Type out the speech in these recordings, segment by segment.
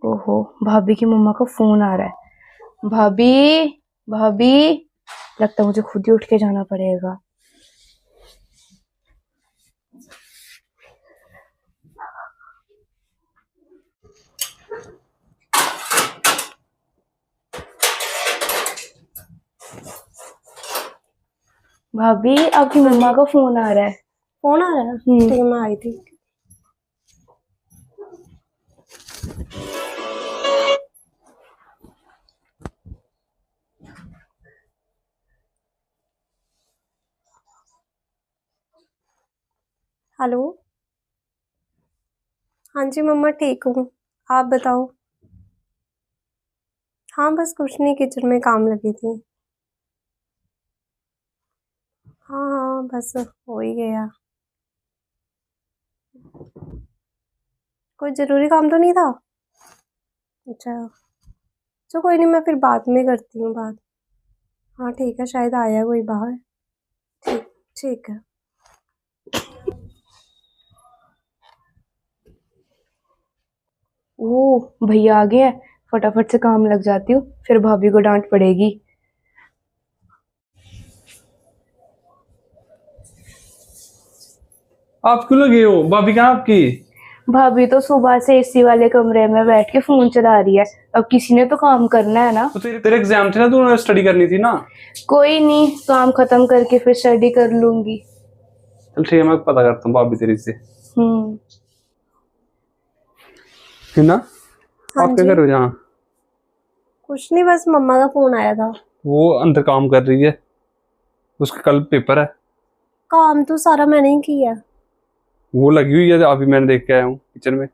ओहो, भाभी की मम्मा का फोन आ रहा है। भाभी, भाभी, लगता है मुझे खुद ही उठ के जाना पड़ेगा। भाभी, आपकी मम्मा का फोन आ रहा है। फोन आ रहा है? ठीक है, मैं आई थी। हेलो। हाँ जी मम्मा, ठीक हूँ। आप बताओ। हाँ बस कुछ नहीं, किचन में काम लगी थी। हाँ हाँ, बस हो ही गया। कोई ज़रूरी काम तो नहीं था? अच्छा, तो कोई नहीं, मैं फिर बाद में करती हूँ बात। हाँ ठीक है, शायद आया कोई बाहर। ठीक ठीक है। ओह, भैया आ गए हैं। फटाफट से काम लग जाती हूँ, फिर भाभी को डांट पड़ेगी। आप क्यों लगे हो? भाभी कहाँ आपकी? भाभी तो सुबह से एसी वाले कमरे में बैठ के फोन चला रही है। अब किसी ने तो काम करना है ना। तो तेरे एग्जाम थे ना, तू स्टडी करनी थी ना। कोई नहीं, काम खत्म करके फिर स्टडी कर लूंगी। चल ठीक है, मैं पता करता हूँ भाभी तेरी से। है ना? हाँ आप क्या जी। कर रहे हो यहाँ? कुछ नहीं, बस मम्मा का फोन आया था। वो अंदर काम कर रही है, उसका कल पेपर है। काम तो सारा मैंने ही किया। वो लगी हुई है, अभी मैंने देख के आया हूँ किचन में।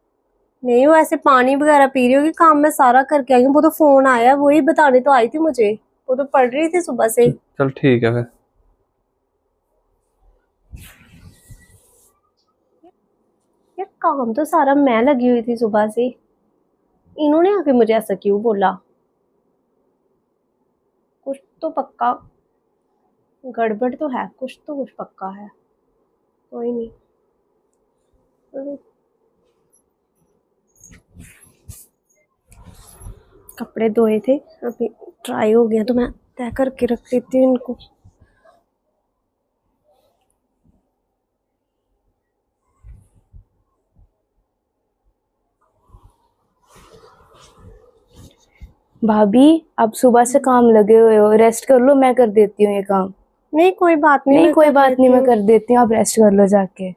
नहीं, वो ऐसे पानी वगैरह पी रही होगी। काम मैं सारा करके आई हूँ। वो तो फोन आया, वही बताने तो आई थी मुझे। वो तो पढ़ रही थी सुबह से। चल ठीक है फिर। यार काम तो सारा मैं लगी हुई थी सुबह से। इन्होंने आके मुझे ऐसा क्यों बोला? कुछ तो पक्का गड़बड़ तो है, कुछ पक्का है। कोई नहीं। कपड़े धोए थे, अभी ड्राई हो गया तो मैं तय करके रख देती हूँ इनको। भाभी, आप सुबह से काम लगे हुए हो, रेस्ट कर लो, मैं कर देती हूँ ये काम। नहीं कोई बात नहीं, नहीं कोई बात नहीं, मैं कर देती हूँ, आप रेस्ट कर लो जाके।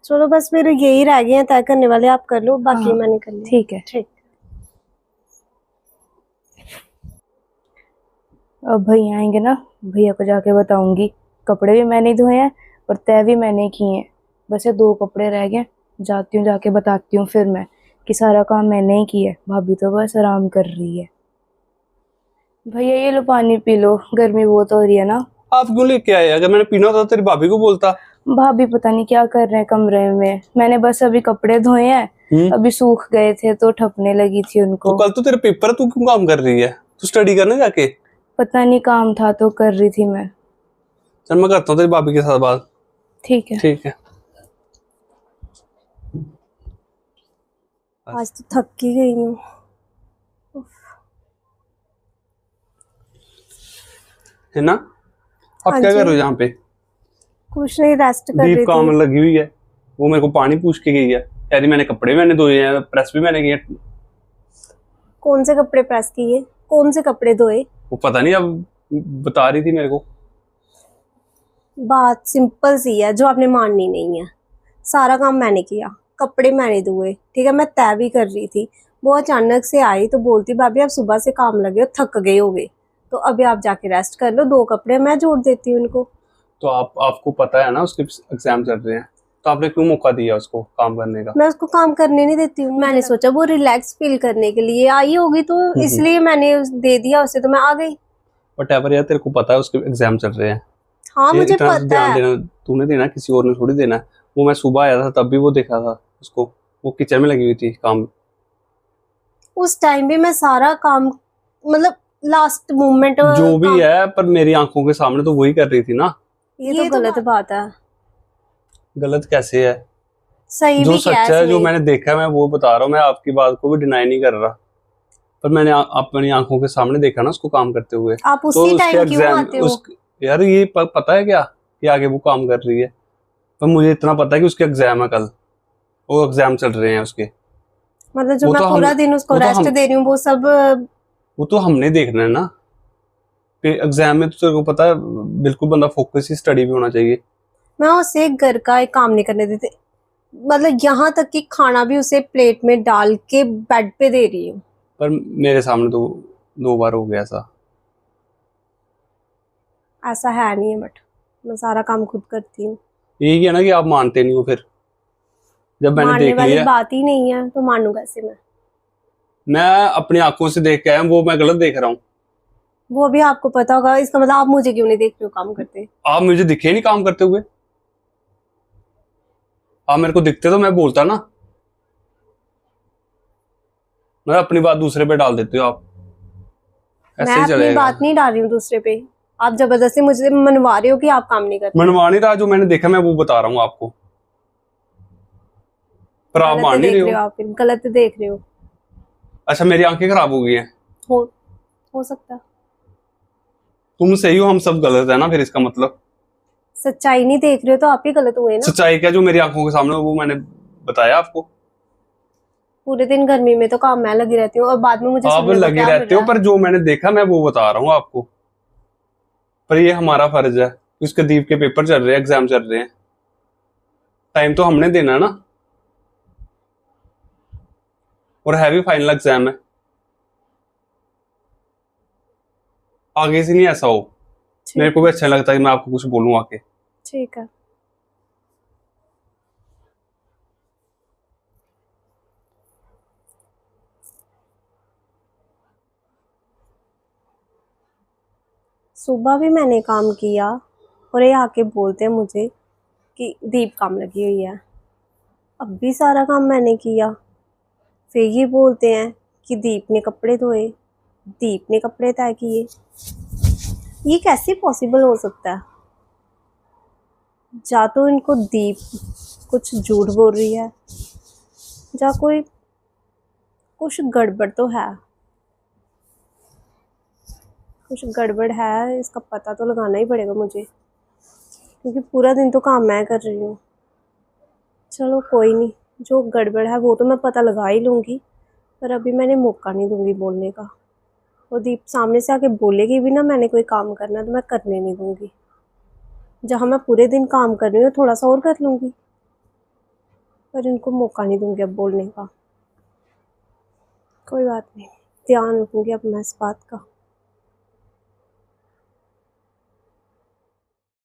चलो बस मेरे यही रह गए हैं तय करने वाले, आप कर लो, बाकी हाँ, मैंने कर लिया। ठीक है। ठीक। अब भैया आएंगे ना, भैया को जाके बताऊंगी। कपड़े भी मैंने ही धोए हैं और तय भी मैंने किए हैं। बस ये 2 कपड़े रह गए। जाती हूँ, जाके बताती हूँ फिर मैं कि सारा काम मैंने ही किया है। भाभी तो बस आराम कर रही है। भैया ये लो, पानी पी लो, गर्मी बहुत हो रही है ना। आप क्यों लेके आए? अगर मैंने पीना होता तो तेरी भाभी को बोलता। भाभी पता नहीं क्या कर रहे हैं कमरे में। मैंने बस अभी कपड़े धोए हैं, अभी सूख गए थे तो ठपने लगी थी उनको। तो कल तो तेरे पेपर है, तू क्यों काम कर रही है? तू स्टडी करने जाके। पता नहीं, काम था तो कर रही थी मैं। चल मैं करता हूँ तेरी भाभी के साथ बात। ठीक है। ठीक है। आज तो थक ही गई हूँ। है ना? आप हाँ क्या जी। कर रहे हो यहाँ पे? कुछ नहीं, रेस्ट कर दीप रही काम थी। लगी हुई है, वो मेरे को पानी पूछ के गई है। कह रही मैंने कपड़े मैंने धोए हैं, प्रेस भी मैंने किए। कौन से कपड़े प्रेस किए? कौन से कपड़े धोए? वो पता नहीं, अब बता रही थी मेरे को। बात सिंपल सी है, जो आपने माननी नहीं है। सारा काम मैंने किया, कपड़े मैंने धोए, ठीक है। मैं तय भी कर रही थी। वो अचानक से आई तो बोलती भाभी आप सुबह से काम लगे हो, थक गए होगे, तो अभी आप जाके रेस्ट कर लो, 2 कपड़े मैं जोड़ देती हूँ उनको। तो आपको पता है ना उसके एग्जाम चल रहे हैं, तो आपने क्यों मौका दिया उसको काम करने का? मैं उसको काम करने नहीं देती हूँ। मैंने सोचा वो रिलैक्स फील करने के लिए आई होगी, तो इसलिए मैंने दे दिया उसे, तो मैं आ गई। बट एवर यार, तेरे को पता है उसके एग्जाम चल रहे हैं। हाँ मुझे इतना पता ध्यान है। देना तूने देना, किसी और ने थोड़ी देना है। वो मैं सुबह आया था तब भी वो देखा था उसको, वो किचन में लगी हुई थी काम। उस टाइम भी मैं सारा काम, मतलब लास्ट मोमेंट जो भी है, पर मेरी आंखों के सामने तो वही कर रही थी ना। ये तो गलत बात है। गलत कैसे है? सही जो भी सच किया है है, जो इसने। मैंने देखा है, मैं वो बता रहा हूँ। मैं आपकी बात को भी डिनाई नहीं कर रहा, पर मैंने अपनी आंखों के सामने देखा ना उसको काम करते हुए। आप तो उसी उसके टाइम क्यों एग्जाम आते हो? उस यार ये पता है क्या कि आगे वो काम कर रही है? पर मुझे इतना पता है कि उसके एग्जाम है कल, वो एग्जाम चल रहे हैं उसके। मतलब जो वो मैं तो हम पूरा दिन उसको वो तो रेस्ट हम दे रही हूँ वो सब। वो तो हमने देखना है ना। फिर एग्जाम में तो तेरे को पता है, बिल्कुल बंदा फोकस ही स्टडी पे होना चाहिए। मैं उसे घर का एक काम नहीं करने देती, मतलब यहाँ तक कि खाना भी उसे प्लेट में डाल के बेड पे दे रही हूँ। पर मेरे सामने तो 2 बार हो गया ऐसा। ऐसा है नहीं है, बट मैं सारा काम खुद करती हूँ। यही है ना कि आप मानते नहीं हो। फिर जब मैंने मानने देख वाली लिया, बात ही नहीं है तो मानू कैसे मैं? मैं अपनी आंखों से देख के आया हूं, वो मैं गलत देख रहा हूँ? वो भी आपको पता होगा, इसका मतलब आप मुझे क्यों नहीं देख रहे हो काम करते? आप मुझे दिखे नहीं काम करते हुए? आप मेरे को दिखते तो मैं बोलता ना। मैं अपनी बात दूसरे पे डाल देते हो आप। मैं ऐसे ही अपनी चलेगा? बात नहीं डाल रही हूँ दूसरे पे। आप जबरदस्ती मुझे मनवा रहे हो कि आप काम नहीं करते। मनवा नहीं रहा, जो मैंने देखा मैं वो बता रहा हूँ आपको, पर आप गलत मान नहीं रहे देख रहे हो। हो आप, फिर गलत देख रहे हो। अच्छा, मेरी आंखें खराब हो गई हैं? हो हो सकता है। तुम सही हो, हम सब गलत है ना फिर इसका मतलब? सच्चाई नहीं देख रहे हो तो आप ही गलत हुए ना। सच्चाई क्या? जो मेरी आंखों के सामने वो मैंने बताया आपको। पूरे दिन गर्मी में तो काम मैं लगी रहती हूँ और बाद में मुझे आप सुनने को लगे क्या मिल रहते हो, रहा है? पर जो मैंने देखा मैं वो बता रहा हूँ आपको। पर ये हमारा फर्ज है, उसके दीप के पेपर चल रहे हैं, एग्जाम चल रहे हैं, टाइम तो हमने देना है ना। और हैवी फाइनल एग्जाम है, आगे से नहीं ऐसा हो। मेरे ठीक को है। भी अच्छा लगता है कि मैं आपको कुछ बोलूं आके। ठीक है। सुबह भी मैंने काम किया और ये आके बोलते हैं मुझे कि दीप काम लगी हुई है। अब भी सारा काम मैंने किया, फिर ये बोलते हैं कि दीप ने कपड़े धोए, दीप ने कपड़े तय किए। ये कैसे पॉसिबल हो सकता है? या तो इनको दीप कुछ झूठ बोल रही है, या कोई कुछ गड़बड़ तो है। कुछ गड़बड़ है, इसका पता तो लगाना ही पड़ेगा मुझे, क्योंकि पूरा दिन तो काम मैं कर रही हूँ। चलो कोई नहीं, जो गड़बड़ है वो तो मैं पता लगा ही लूँगी, पर अभी मैंने मौका नहीं दूंगी बोलने का। वो दीप सामने से आके बोलेगी भी ना मैंने कोई काम करना है तो मैं करने नहीं दूंगी। जहाँ मैं पूरे दिन काम कर रही हूँ थोड़ा सा और कर लूँगी, पर इनको मौका नहीं दूंगी अब बोलने का। कोई बात नहीं, ध्यान रखूँगी अब मैं इस बात का।